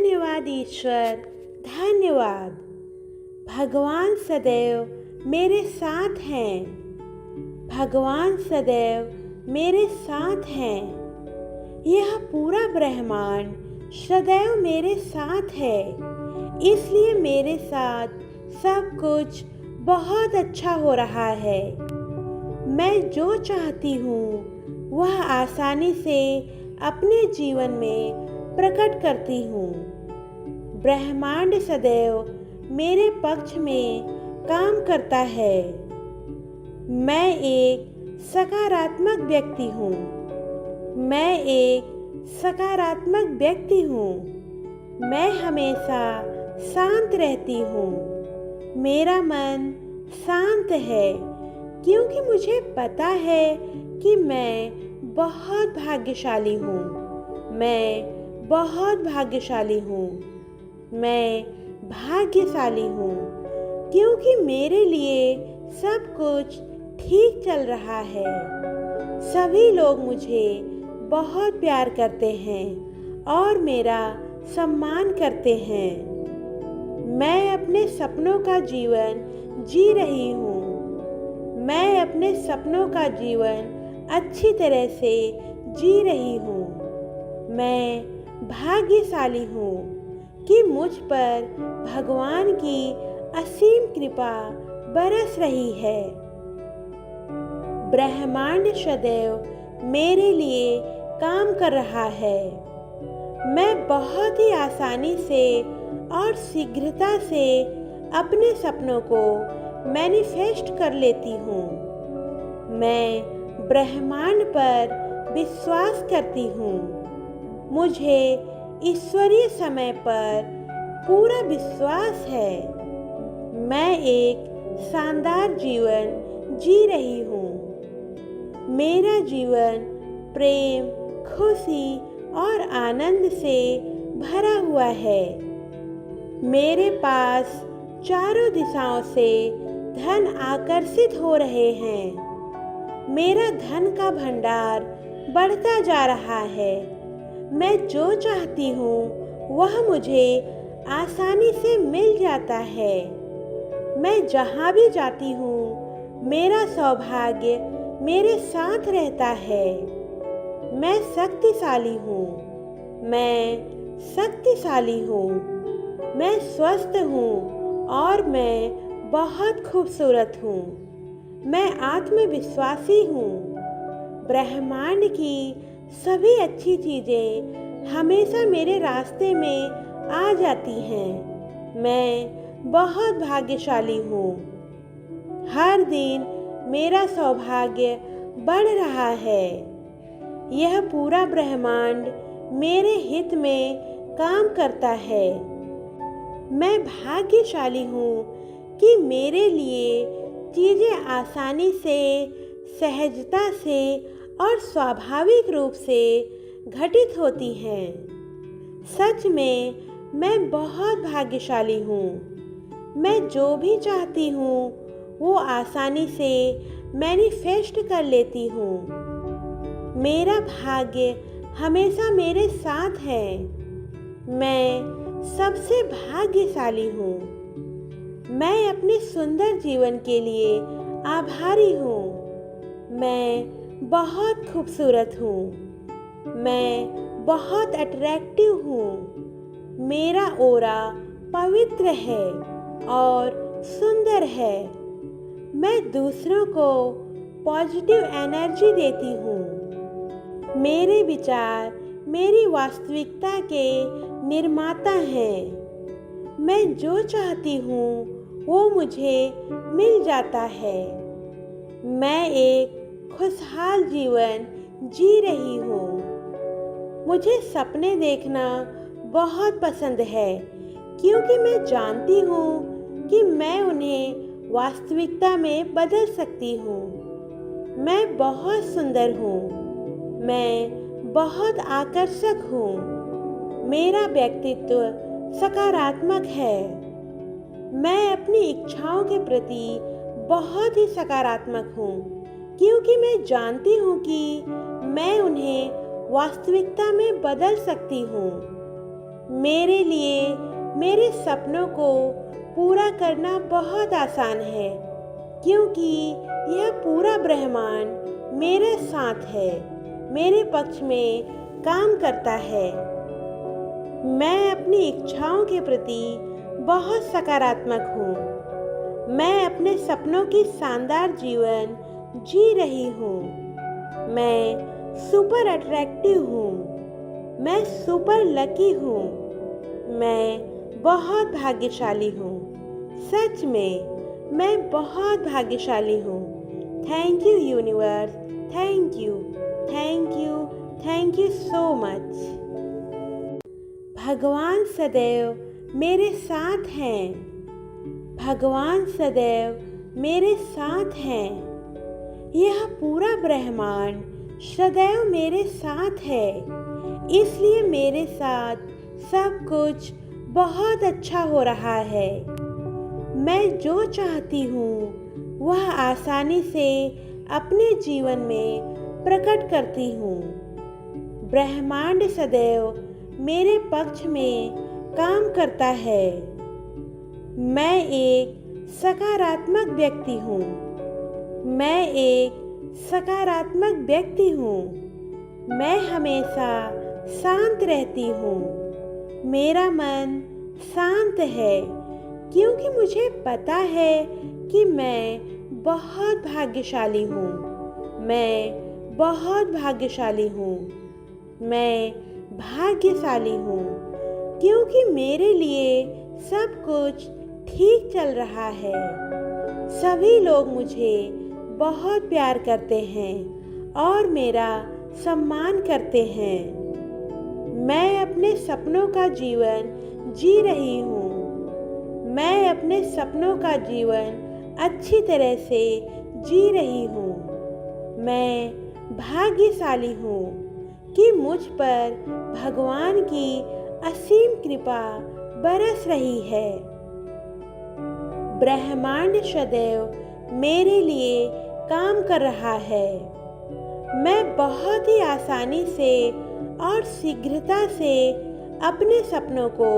धन्यवाद ईश्वर, धन्यवाद। भगवान सदैव मेरे साथ हैं। भगवान सदैव मेरे साथ हैं। यह पूरा ब्रह्मांड सदैव मेरे साथ है, इसलिए मेरे साथ सब कुछ बहुत अच्छा हो रहा है। मैं जो चाहती हूँ वह आसानी से अपने जीवन में प्रकट करती हूँ। ब्रह्मांड सदैव मेरे पक्ष में काम करता है। मैं एक सकारात्मक व्यक्ति हूँ। मैं एक सकारात्मक व्यक्ति हूँ। मैं हमेशा शांत रहती हूँ। मेरा मन शांत है क्योंकि मुझे पता है कि मैं बहुत भाग्यशाली हूँ। मैं बहुत भाग्यशाली हूँ। मैं भाग्यशाली हूँ क्योंकि मेरे लिए सब कुछ ठीक चल रहा है। सभी लोग मुझे बहुत प्यार करते हैं और मेरा सम्मान करते हैं। मैं अपने सपनों का जीवन जी रही हूँ। मैं अपने सपनों का जीवन अच्छी तरह से जी रही हूँ। मैं भाग्यशाली हूँ कि मुझ पर भगवान की असीम कृपा बरस रही है। ब्रह्मांड सदैव मेरे लिए काम कर रहा है। मैं बहुत ही आसानी से और शीघ्रता से अपने सपनों को मैनिफेस्ट कर लेती हूँ। मैं ब्रह्मांड पर विश्वास करती हूँ। मुझे ईश्वरीय समय पर पूरा विश्वास है। मैं एक शानदार जीवन जी रही हूँ। मेरा जीवन प्रेम, खुशी और आनंद से भरा हुआ है। मेरे पास चारों दिशाओं से धन आकर्षित हो रहे हैं। मेरा धन का भंडार बढ़ता जा रहा है। मैं जो चाहती हूँ वह मुझे आसानी से मिल जाता है। मैं जहाँ भी जाती हूँ मेरा सौभाग्य मेरे साथ रहता है। मैं शक्तिशाली हूँ। मैं शक्तिशाली हूँ। मैं स्वस्थ हूँ और मैं बहुत खूबसूरत हूँ। मैं आत्मविश्वासी हूँ। ब्रह्मांड की सभी अच्छी चीज़ें हमेशा मेरे रास्ते में आ जाती हैं। मैं बहुत भाग्यशाली हूँ। हर दिन मेरा सौभाग्य बढ़ रहा है। यह पूरा ब्रह्मांड मेरे हित में काम करता है। मैं भाग्यशाली हूँ कि मेरे लिए चीज़ें आसानी से, सहजता से और स्वाभाविक रूप से घटित होती हैं। सच में मैं बहुत भाग्यशाली हूँ। मैं जो भी चाहती हूँ वो आसानी से मैनिफेस्ट कर लेती हूँ। मेरा भाग्य हमेशा मेरे साथ है। मैं सबसे भाग्यशाली हूँ। मैं अपने सुंदर जीवन के लिए आभारी हूँ। मैं बहुत खूबसूरत हूँ। मैं बहुत अट्रैक्टिव हूँ। मेरा ऑरा पवित्र है और सुंदर है। मैं दूसरों को पॉजिटिव एनर्जी देती हूँ। मेरे विचार मेरी वास्तविकता के निर्माता हैं। मैं जो चाहती हूँ वो मुझे मिल जाता है। मैं एक खुशहाल जीवन जी रही हूँ। मुझे सपने देखना बहुत पसंद है क्योंकि मैं जानती हूँ कि मैं उन्हें वास्तविकता में बदल सकती हूँ। मैं बहुत सुंदर हूँ। मैं बहुत आकर्षक हूँ। मेरा व्यक्तित्व सकारात्मक है। मैं अपनी इच्छाओं के प्रति बहुत ही सकारात्मक हूँ क्योंकि मैं जानती हूँ कि मैं उन्हें वास्तविकता में बदल सकती हूँ। मेरे लिए मेरे सपनों को पूरा करना बहुत आसान है, क्योंकि यह पूरा ब्रह्मांड मेरे साथ है, मेरे पक्ष में काम करता है। मैं अपनी इच्छाओं के प्रति बहुत सकारात्मक हूँ। मैं अपने सपनों की शानदार जीवन जी रही हूँ। मैं सुपर अट्रैक्टिव हूँ। मैं सुपर लकी हूँ। मैं बहुत भाग्यशाली हूँ। सच में मैं बहुत भाग्यशाली हूँ। Thank you universe, thank you, thank you, thank you so much. भगवान सदैव मेरे साथ हैं। भगवान सदैव मेरे साथ हैं। यह पूरा ब्रह्मांड सदैव मेरे साथ है, इसलिए मेरे साथ सब कुछ बहुत अच्छा हो रहा है। मैं जो चाहती हूँ वह आसानी से अपने जीवन में प्रकट करती हूँ। ब्रह्मांड सदैव मेरे पक्ष में काम करता है। मैं एक सकारात्मक व्यक्ति हूँ। मैं एक सकारात्मक व्यक्ति हूँ। मैं हमेशा शांत रहती हूँ। मेरा मन शांत है, क्योंकि मुझे पता है कि मैं बहुत भाग्यशाली हूँ। मैं बहुत भाग्यशाली हूँ। मैं भाग्यशाली हूँ, क्योंकि मेरे लिए सब कुछ ठीक चल रहा है। सभी लोग मुझे बहुत प्यार करते हैं और मेरा सम्मान करते हैं। मैं अपने सपनों का जीवन जी रही हूँ। मैं अपने सपनों का जीवन अच्छी तरह से जी रही हूँ। मैं भाग्यशाली हूँ कि मुझ पर भगवान की असीम कृपा बरस रही है। ब्रह्मांड सदैव मेरे लिए काम कर रहा है। मैं बहुत ही आसानी से और शीघ्रता से अपने सपनों को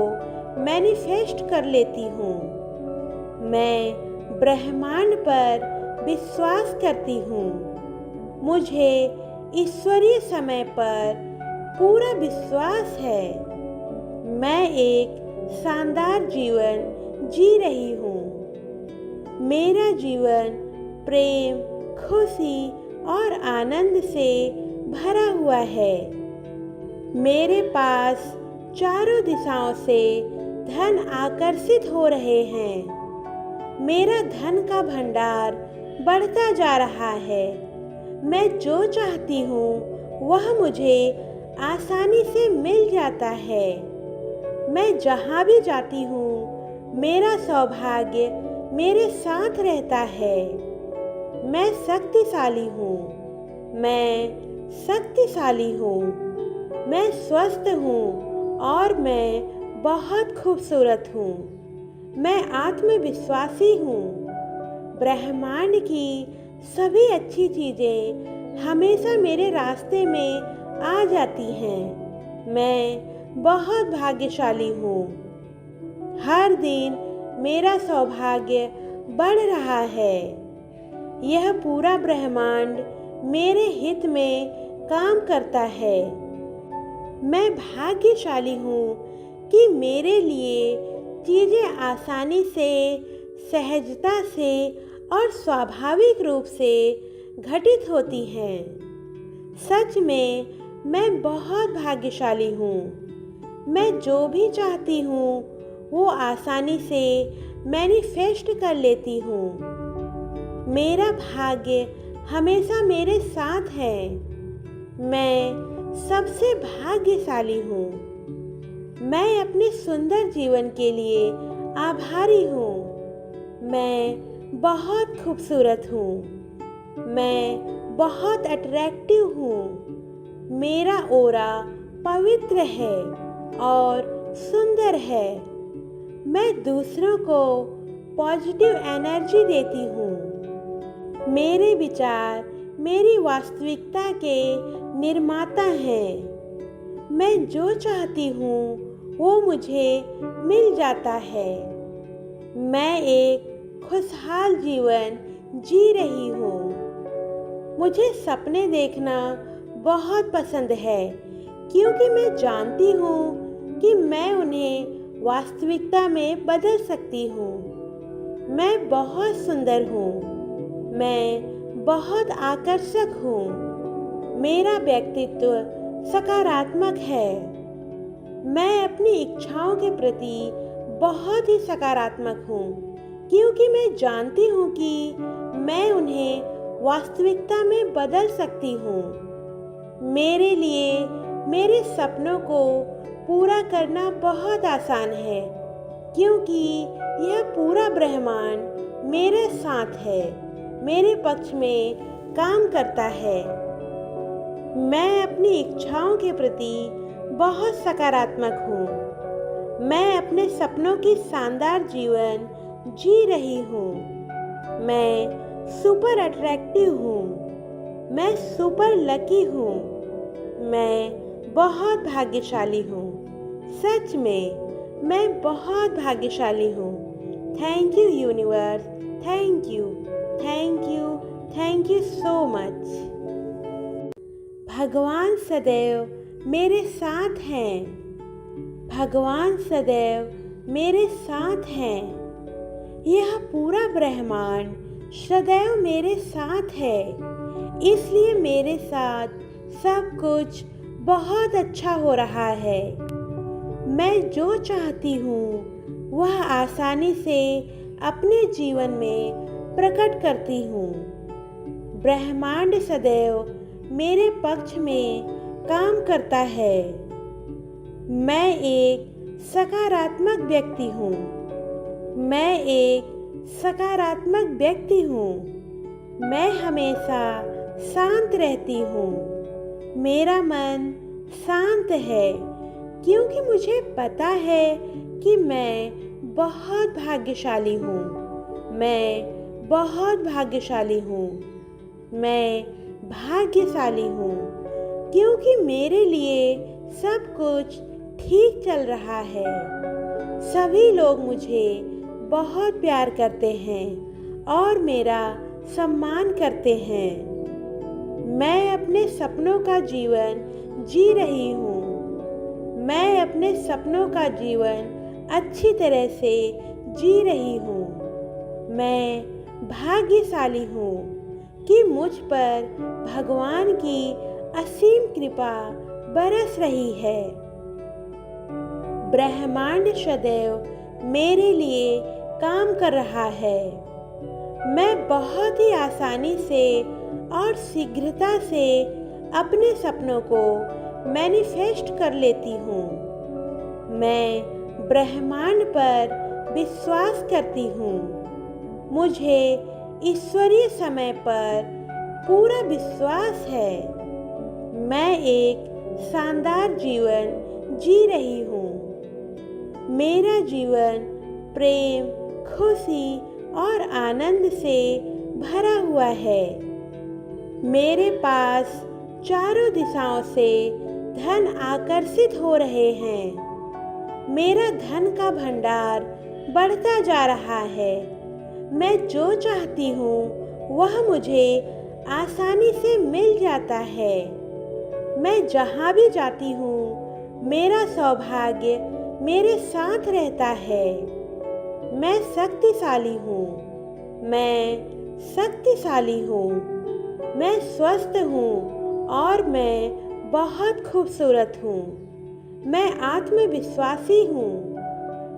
मैनिफेस्ट कर लेती हूँ। मैं ब्रह्मांड पर विश्वास करती हूँ। मुझे ईश्वरीय समय पर पूरा विश्वास है। मैं एक शानदार जीवन जी रही हूँ। मेरा जीवन प्रेम, खुशी और आनंद से भरा हुआ है। मेरे पास चारों दिशाओं से धन आकर्षित हो रहे हैं। मेरा धन का भंडार बढ़ता जा रहा है। मैं जो चाहती हूँ वह मुझे आसानी से मिल जाता है। मैं जहाँ भी जाती हूँ मेरा सौभाग्य मेरे साथ रहता है। मैं शक्तिशाली हूँ। मैं शक्तिशाली हूँ। मैं स्वस्थ हूँ और मैं बहुत खूबसूरत हूँ। मैं आत्मविश्वासी हूँ। ब्रह्मांड की सभी अच्छी चीज़ें हमेशा मेरे रास्ते में आ जाती हैं। मैं बहुत भाग्यशाली हूँ। हर दिन मेरा सौभाग्य बढ़ रहा है। यह पूरा ब्रह्मांड मेरे हित में काम करता है। मैं भाग्यशाली हूँ कि मेरे लिए चीज़ें आसानी से, सहजता से और स्वाभाविक रूप से घटित होती हैं। सच में मैं बहुत भाग्यशाली हूँ। मैं जो भी चाहती हूँ वो आसानी से मैनिफेस्ट कर लेती हूँ। मेरा भाग्य हमेशा मेरे साथ है। मैं सबसे भाग्यशाली हूँ। मैं अपने सुंदर जीवन के लिए आभारी हूँ। मैं बहुत खूबसूरत हूँ। मैं बहुत अट्रैक्टिव हूँ। मेरा ऑरा पवित्र है और सुंदर है। मैं दूसरों को पॉजिटिव एनर्जी देती हूँ। मेरे विचार मेरी वास्तविकता के निर्माता हैं। मैं जो चाहती हूँ वो मुझे मिल जाता है। मैं एक खुशहाल जीवन जी रही हूँ। मुझे सपने देखना बहुत पसंद है क्योंकि मैं जानती हूँ कि मैं उन्हें वास्तविकता में बदल सकती हूँ। मैं बहुत सुंदर हूँ। मैं बहुत आकर्षक हूँ। मेरा व्यक्तित्व सकारात्मक है। मैं अपनी इच्छाओं के प्रति बहुत ही सकारात्मक हूँ क्योंकि मैं जानती हूँ कि मैं उन्हें वास्तविकता में बदल सकती हूँ। मेरे लिए मेरे सपनों को पूरा करना बहुत आसान है क्योंकि यह पूरा ब्रह्मांड मेरे साथ है, मेरे पक्ष में काम करता है। मैं अपनी इच्छाओं के प्रति बहुत सकारात्मक हूँ। मैं अपने सपनों की शानदार जीवन जी रही हूँ। मैं सुपर अट्रैक्टिव हूँ। मैं सुपर लकी हूँ। मैं बहुत भाग्यशाली हूँ। सच में मैं बहुत भाग्यशाली हूँ। Thank you universe. Thank you, thank you, thank you so much. भगवान सदैव मेरे साथ हैं। भगवान सदैव मेरे साथ हैं। यह पूरा ब्रह्मांड सदैव मेरे साथ है, इसलिए मेरे साथ सब कुछ बहुत अच्छा हो रहा है। मैं जो चाहती हूँ वह आसानी से अपने जीवन में प्रकट करती हूँ। ब्रह्मांड सदैव मेरे पक्ष में काम करता है। मैं एक सकारात्मक व्यक्ति हूँ। मैं एक सकारात्मक व्यक्ति हूँ। मैं हमेशा शांत रहती हूँ। मेरा मन शांत है क्योंकि मुझे पता है कि मैं बहुत भाग्यशाली हूँ। मैं बहुत भाग्यशाली हूँ। मैं भाग्यशाली हूँ क्योंकि मेरे लिए सब कुछ ठीक चल रहा है। सभी लोग मुझे बहुत प्यार करते हैं और मेरा सम्मान करते हैं। मैं अपने सपनों का जीवन जी रही हूँ। मैं अपने सपनों का जीवन अच्छी तरह से जी रही हूँ। मैं भाग्यशाली हूँ कि मुझ पर भगवान की असीम कृपा बरस रही है। ब्रह्मांड सदैव मेरे लिए काम कर रहा है। मैं बहुत ही आसानी से और शीघ्रता से अपने सपनों को मैनिफेस्ट कर लेती हूँ। मैं ब्रह्मांड पर विश्वास करती हूँ। मुझे ईश्वरीय समय पर पूरा विश्वास है। मैं एक शानदार जीवन जी रही हूँ। मेरा जीवन प्रेम, खुशी और आनंद से भरा हुआ है। मेरे पास चारों दिशाओं से धन आकर्षित हो रहे हैं। मेरा धन का भंडार बढ़ता जा रहा है। मैं जो चाहती हूँ वह मुझे आसानी से मिल जाता है। मैं जहाँ भी जाती हूँ मेरा सौभाग्य मेरे साथ रहता है। मैं शक्तिशाली हूँ। मैं शक्तिशाली हूँ। मैं स्वस्थ हूँ और मैं बहुत खूबसूरत हूँ। मैं आत्मविश्वासी हूँ।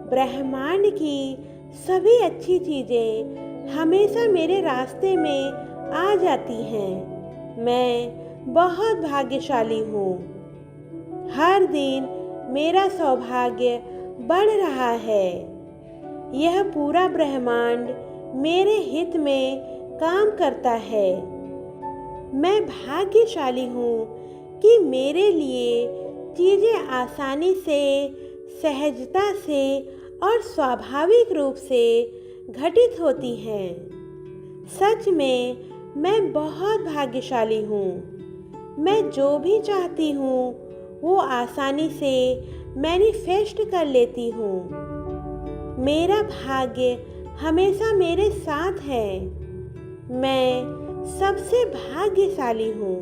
ब्रह्मांड की सभी अच्छी चीज़ें हमेशा मेरे रास्ते में आ जाती हैं। मैं बहुत भाग्यशाली हूँ। हर दिन मेरा सौभाग्य बढ़ रहा है। यह पूरा ब्रह्मांड मेरे हित में काम करता है। मैं भाग्यशाली हूँ कि मेरे लिए चीज़ें आसानी से, सहजता से और स्वाभाविक रूप से घटित होती हैं। सच में मैं बहुत भाग्यशाली हूँ। मैं जो भी चाहती हूँ वो आसानी से मैनिफेस्ट कर लेती हूँ। मेरा भाग्य हमेशा मेरे साथ है। मैं सबसे भाग्यशाली हूँ।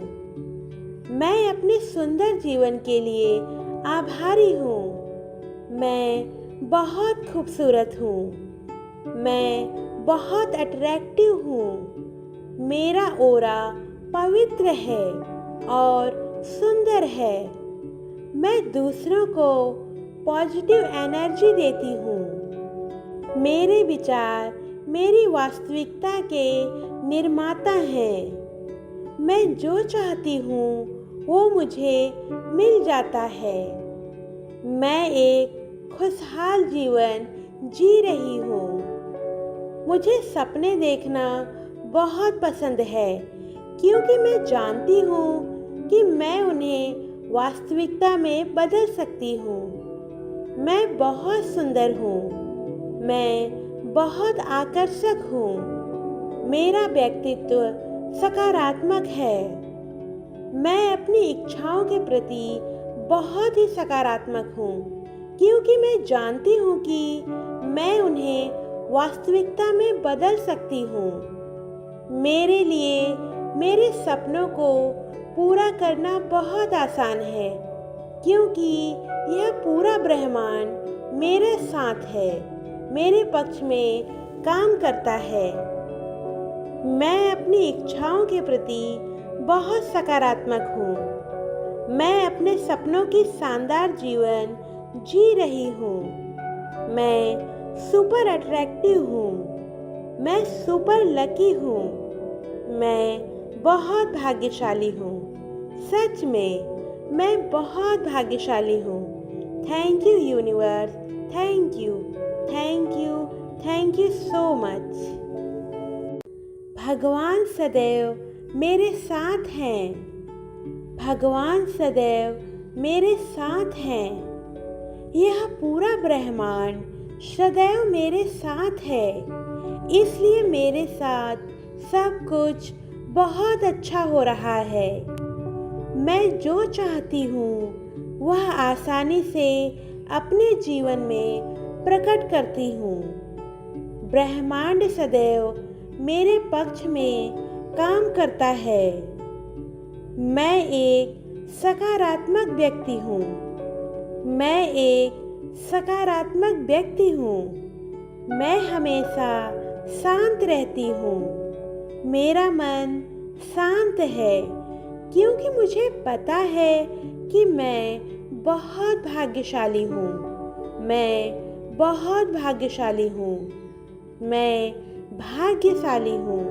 मैं अपने सुंदर जीवन के लिए आभारी हूँ। मैं बहुत खूबसूरत हूँ। मैं बहुत अट्रैक्टिव हूँ। मेरा ऑरा पवित्र है और सुंदर है। मैं दूसरों को पॉजिटिव एनर्जी देती हूँ। मेरे विचार मेरी वास्तविकता के निर्माता हैं। मैं जो चाहती हूँ वो मुझे मिल जाता है। मैं एक खुशहाल जीवन जी रही हूँ। मुझे सपने देखना बहुत पसंद है क्योंकि मैं जानती हूँ कि मैं उन्हें वास्तविकता में बदल सकती हूँ। मैं बहुत सुंदर हूँ। मैं बहुत आकर्षक हूँ। मेरा व्यक्तित्व सकारात्मक है। मैं अपनी इच्छाओं के प्रति बहुत ही सकारात्मक हूँ क्योंकि मैं जानती हूँ कि मैं उन्हें वास्तविकता में बदल सकती हूँ। मेरे लिए मेरे सपनों को पूरा करना बहुत आसान है क्योंकि यह पूरा ब्रह्मांड मेरे साथ है, मेरे पक्ष में काम करता है। मैं अपनी इच्छाओं के प्रति बहुत सकारात्मक हूँ। मैं अपने सपनों की शानदार जीवन जी रही हूँ। मैं सुपर अट्रैक्टिव हूँ। मैं सुपर लकी हूँ। मैं बहुत भाग्यशाली हूँ। सच में मैं बहुत भाग्यशाली हूँ। Thank you universe. Thank you, thank you, thank you so much. भगवान सदैव मेरे साथ हैं। भगवान सदैव मेरे साथ हैं। यह पूरा ब्रह्मांड सदैव मेरे साथ है। इसलिए मेरे साथ सब कुछ बहुत अच्छा हो रहा है। मैं जो चाहती हूँ वह आसानी से अपने जीवन में प्रकट करती हूँ। ब्रह्मांड सदैव मेरे पक्ष में काम करता है। मैं एक सकारात्मक व्यक्ति हूँ। मैं एक सकारात्मक व्यक्ति हूँ। मैं हमेशा शांत रहती हूँ। मेरा मन शांत है क्योंकि मुझे पता है कि मैं बहुत भाग्यशाली हूँ। मैं बहुत भाग्यशाली हूँ। मैं भाग्यशाली हूँ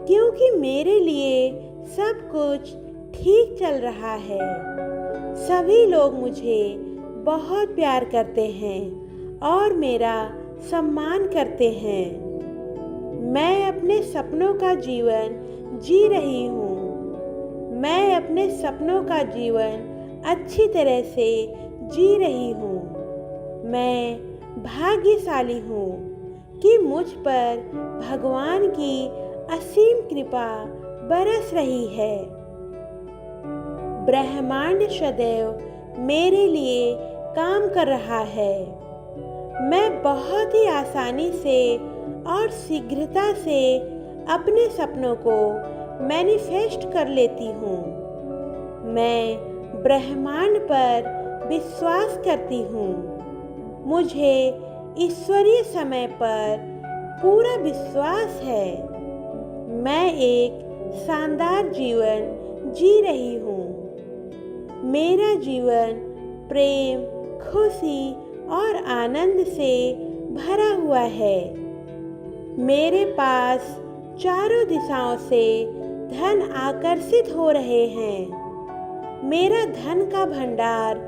क्योंकि मेरे लिए सब कुछ ठीक चल रहा है। सभी लोग मुझे बहुत प्यार करते हैं और मेरा सम्मान करते हैं। मैं अपने सपनों का जीवन जी रही हूँ। मैं अपने सपनों का जीवन अच्छी तरह से जी रही हूँ। मैं भाग्यशाली हूँ कि मुझ पर भगवान की असीम कृपा बरस रही है। ब्रह्मांड सदैव मेरे लिए काम कर रहा है। मैं बहुत ही आसानी से और शीघ्रता से अपने सपनों को मैनिफेस्ट कर लेती हूँ। मैं ब्रह्मांड पर विश्वास करती हूँ। मुझे ईश्वरीय समय पर पूरा विश्वास है। मैं एक शानदार जीवन जी रही हूँ। मेरा जीवन प्रेम, खुशी और आनंद से भरा हुआ है। मेरे पास चारों दिशाओं से धन आकर्षित हो रहे हैं। मेरा धन का भंडार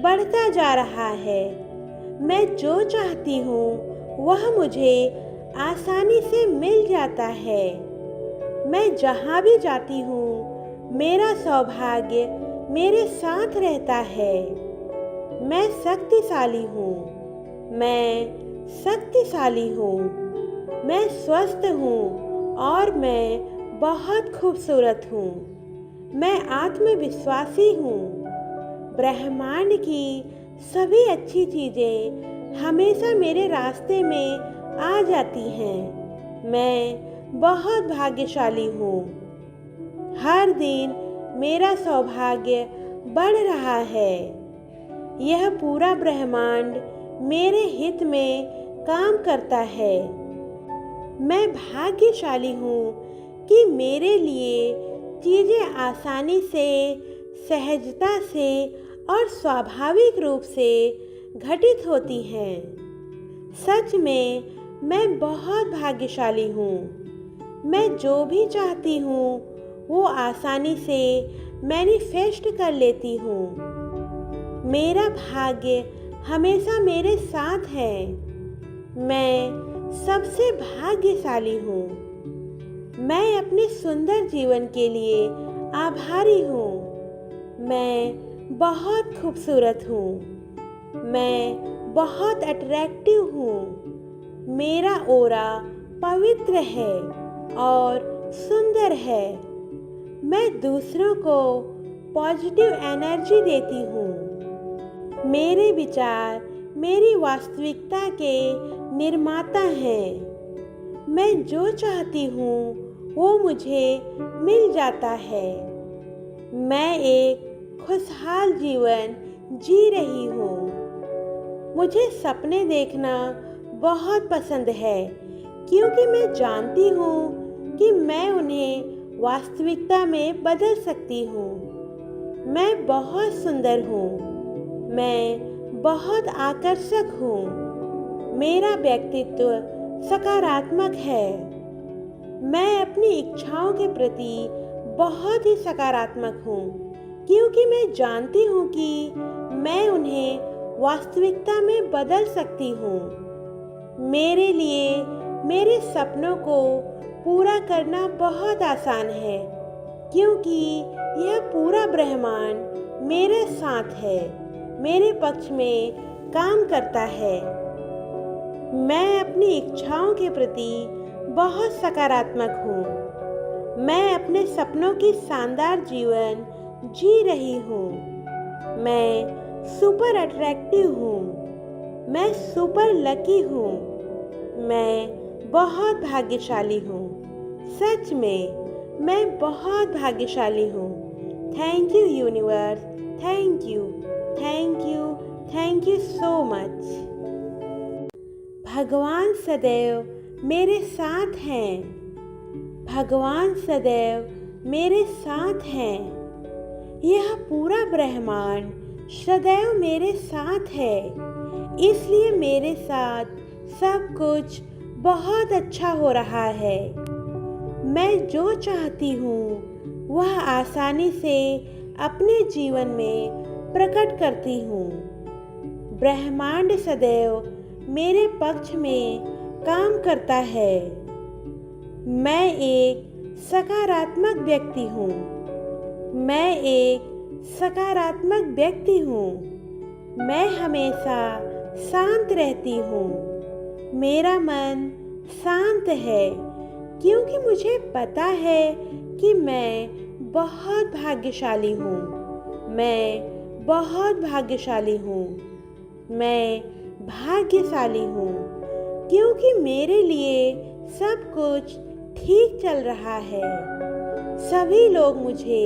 बढ़ता जा रहा है। मैं जो चाहती हूँ वह मुझे आसानी से मिल जाता है। मैं जहाँ भी जाती हूँ मेरा सौभाग्य मेरे साथ रहता है। मैं शक्तिशाली हूँ। मैं शक्तिशाली हूँ। मैं स्वस्थ हूँ और मैं बहुत खूबसूरत हूँ। मैं आत्मविश्वासी हूँ। ब्रह्मांड की सभी अच्छी चीज़ें हमेशा मेरे रास्ते में आ जाती हैं। मैं बहुत भाग्यशाली हूँ। हर दिन मेरा सौभाग्य बढ़ रहा है। यह पूरा ब्रह्मांड मेरे हित में काम करता है। मैं भाग्यशाली हूँ कि मेरे लिए चीज़ें आसानी से, सहजता से और स्वाभाविक रूप से घटित होती हैं। सच में मैं बहुत भाग्यशाली हूँ। मैं जो भी चाहती हूँ वो आसानी से मैनिफेस्ट कर लेती हूँ। मेरा भाग्य हमेशा मेरे साथ है। मैं सबसे भाग्यशाली हूँ। मैं अपने सुंदर जीवन के लिए आभारी हूँ। मैं बहुत खूबसूरत हूँ। मैं बहुत अट्रैक्टिव हूँ। मेरा ऑरा पवित्र है और सुंदर है। मैं दूसरों को पॉजिटिव एनर्जी देती हूँ। मेरे विचार मेरी वास्तविकता के निर्माता हैं। मैं जो चाहती हूँ वो मुझे मिल जाता है। मैं एक खुशहाल जीवन जी रही हूँ। मुझे सपने देखना बहुत पसंद है क्योंकि मैं जानती हूँ कि मैं उन्हें वास्तविकता में बदल सकती हूँ। मैं बहुत सुंदर हूँ। मैं बहुत आकर्षक हूँ। मेरा व्यक्तित्व सकारात्मक है। मैं अपनी इच्छाओं के प्रति बहुत ही सकारात्मक हूँ क्योंकि मैं जानती हूँ कि मैं उन्हें वास्तविकता में बदल सकती हूँ। मेरे लिए मेरे सपनों को पूरा करना बहुत आसान है क्योंकि यह पूरा ब्रह्मांड मेरे साथ है, मेरे पक्ष में काम करता है। मैं अपनी इच्छाओं के प्रति बहुत सकारात्मक हूँ। मैं अपने सपनों की शानदार जीवन जी रही हूँ। मैं सुपर अट्रैक्टिव हूँ। मैं सुपर लकी हूँ। मैं बहुत भाग्यशाली हूँ। सच में मैं बहुत भाग्यशाली हूँ। Thank you universe. Thank you, thank you, thank you so much. भगवान सदैव मेरे साथ हैं। भगवान सदैव मेरे साथ हैं। यह पूरा ब्रह्मांड सदैव मेरे साथ है, इसलिए मेरे साथ सब कुछ बहुत अच्छा हो रहा है। मैं जो चाहती हूँ वह आसानी से अपने जीवन में प्रकट करती हूँ। ब्रह्मांड सदैव मेरे पक्ष में काम करता है। मैं एक सकारात्मक व्यक्ति हूँ। मैं एक सकारात्मक व्यक्ति हूँ। मैं हमेशा शांत रहती हूँ। मेरा मन शांत है क्योंकि मुझे पता है कि मैं बहुत भाग्यशाली हूँ। मैं बहुत भाग्यशाली हूँ। मैं भाग्यशाली हूँ क्योंकि मेरे लिए सब कुछ ठीक चल रहा है। सभी लोग मुझे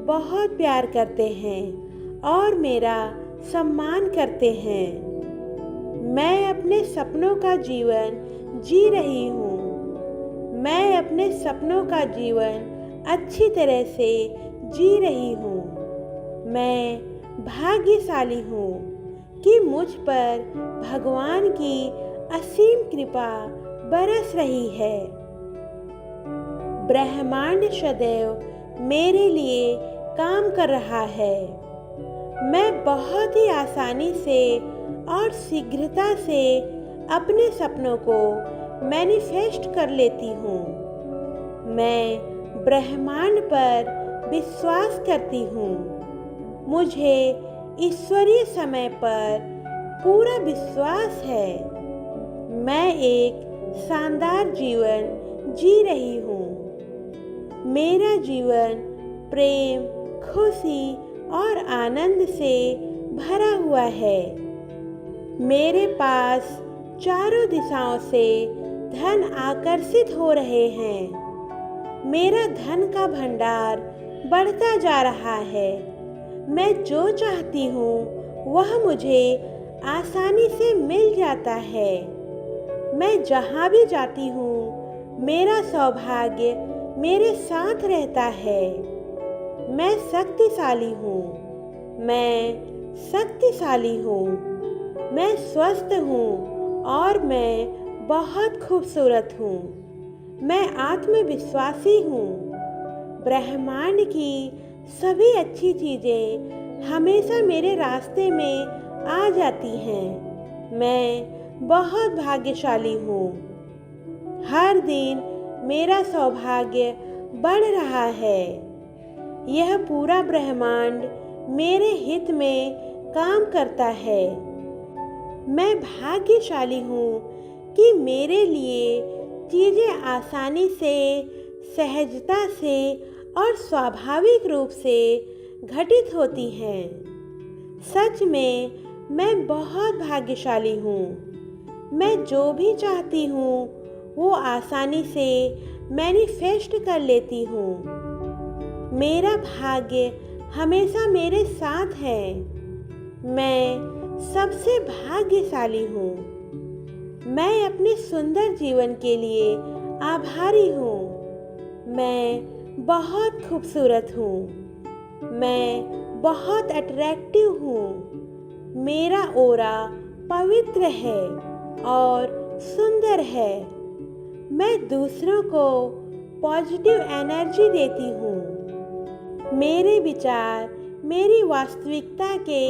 बहुत प्यार करते हैं और मेरा सम्मान करते हैं। मैं अपने सपनों का जीवन जी रही हूँ। मैं अपने सपनों का जीवन अच्छी तरह से जी रही हूँ। मैं भाग्यशाली हूँ कि मुझ पर भगवान की असीम कृपा बरस रही है। ब्रह्मांड सदैव मेरे लिए काम कर रहा है। मैं बहुत ही आसानी से और शीघ्रता से अपने सपनों को मैनिफेस्ट कर लेती हूँ। मैं ब्रह्मांड पर विश्वास करती हूँ। मुझे ईश्वरीय समय पर पूरा विश्वास है। मैं एक शानदार जीवन जी रही हूँ। मेरा जीवन प्रेम, खुशी और आनंद से भरा हुआ है। मेरे पास चारों दिशाओं से धन आकर्षित हो रहे हैं। मेरा धन का भंडार बढ़ता जा रहा है। मैं जो चाहती हूँ वह मुझे आसानी से मिल जाता है। मैं जहाँ भी जाती हूँ मेरा सौभाग्य मेरे साथ रहता है। मैं शक्तिशाली हूँ। मैं शक्तिशाली हूँ। मैं स्वस्थ हूँ और मैं बहुत खूबसूरत हूँ। मैं आत्मविश्वासी हूँ। ब्रह्मांड की सभी अच्छी चीज़ें हमेशा मेरे रास्ते में आ जाती हैं। मैं बहुत भाग्यशाली हूँ। हर दिन मेरा सौभाग्य बढ़ रहा है। यह पूरा ब्रह्मांड मेरे हित में काम करता है। मैं भाग्यशाली हूँ कि मेरे लिए चीज़ें आसानी से, सहजता से और स्वाभाविक रूप से घटित होती हैं। सच में मैं बहुत भाग्यशाली हूँ। मैं जो भी चाहती हूँ वो आसानी से मैनिफेस्ट कर लेती हूँ। मेरा भाग्य हमेशा मेरे साथ है। मैं सबसे भाग्यशाली हूँ। मैं अपने सुंदर जीवन के लिए आभारी हूँ। मैं बहुत खूबसूरत हूँ। मैं बहुत अट्रैक्टिव हूँ। मेरा ऑरा पवित्र है और सुंदर है। मैं दूसरों को पॉजिटिव एनर्जी देती हूँ। मेरे विचार मेरी वास्तविकता के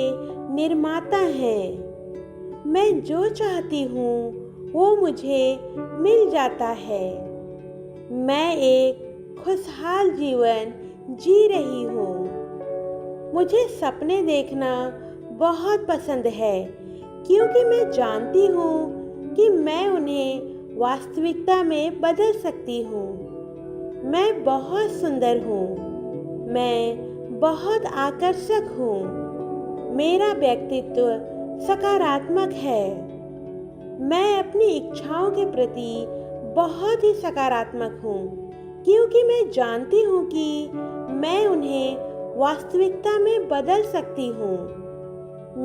निर्माता हैं। मैं जो चाहती हूँ वो मुझे मिल जाता है। मैं एक खुशहाल जीवन जी रही हूँ। मुझे सपने देखना बहुत पसंद है क्योंकि मैं जानती हूँ कि मैं उन्हें वास्तविकता में बदल सकती हूँ। मैं बहुत सुंदर हूँ। मैं बहुत आकर्षक हूँ। मेरा व्यक्तित्व सकारात्मक है। मैं अपनी इच्छाओं के प्रति बहुत ही सकारात्मक हूँ क्योंकि मैं जानती हूँ कि मैं उन्हें वास्तविकता में बदल सकती हूँ।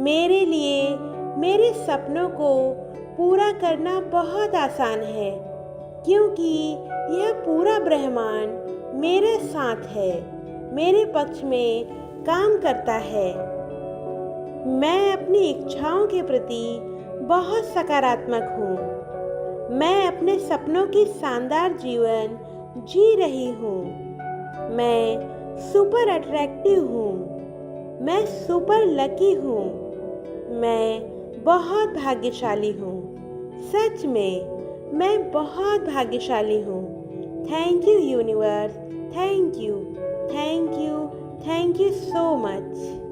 मेरे लिए मेरे सपनों को पूरा करना बहुत आसान है क्योंकि यह पूरा ब्रह्मांड मेरे साथ है, मेरे पक्ष में काम करता है। मैं अपनी इच्छाओं के प्रति बहुत सकारात्मक हूँ। मैं अपने सपनों की शानदार जीवन जी रही हूँ। मैं सुपर अट्रैक्टिव हूँ। मैं सुपर लकी हूँ। मैं बहुत भाग्यशाली हूँ। सच में मैं बहुत भाग्यशाली हूँ। Thank you universe. Thank you. Thank you. Thank you so much.